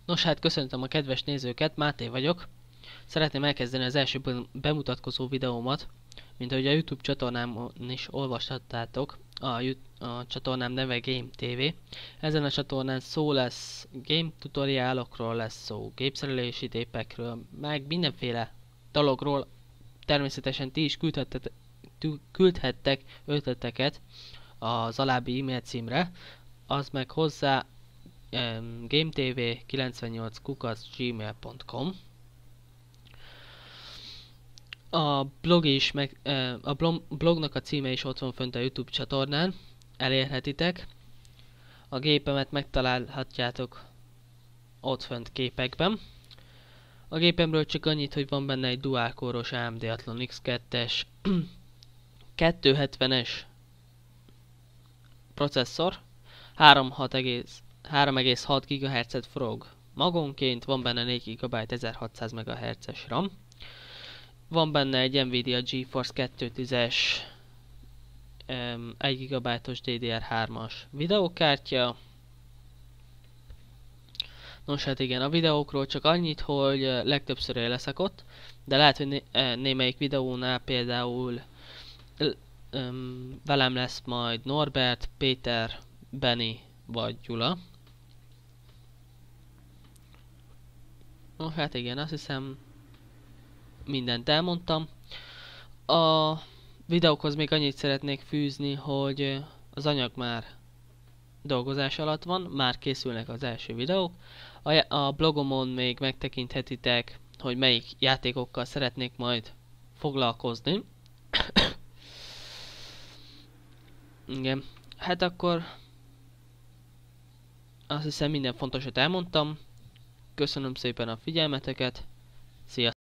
Nos hát köszöntöm a kedves nézőket, Máté vagyok. Szeretném elkezdeni az első bemutatkozó videómat, mint ahogy a YouTube csatornámon is olvashattátok, a csatornám neve Game TV. Ezen a csatornán szó lesz game tutoriálokról, lesz szó gépszerelési tépekről, meg mindenféle dologról. Természetesen ti is küldhettek ötleteket az alábbi e-mail címre, az meg hozzá gametv98@gmail.com. A blog is, blognak a címe is ott van fönt a YouTube csatornán, elérhetitek. A gépemet megtalálhatjátok ott fönt képekben. A gépemről csak annyit, hogy van benne egy dual-core-os AMD Athlon X2-es 270-es processzor, 3,6 GHz forog magonként, van benne 4 GB 1600 MHz-es RAM. Van benne egy Nvidia GeForce 210-es 1 GB-os DDR3-as videókártya. Nos hát igen, a videókról csak annyit, hogy legtöbbször én leszek ott, de lehet, hogy némelyik videónál például velem lesz majd Norbert, Péter, Benny vagy Gyula. No hát igen, azt hiszem mindent elmondtam. A videókhoz még annyit szeretnék fűzni, hogy az anyag már dolgozás alatt van, már készülnek az első videók. A blogomon még megtekinthetitek, hogy melyik játékokkal szeretnék majd foglalkozni. Igen, hát akkor azt hiszem minden fontosat elmondtam. Köszönöm szépen a figyelmeteket. Sziasztok!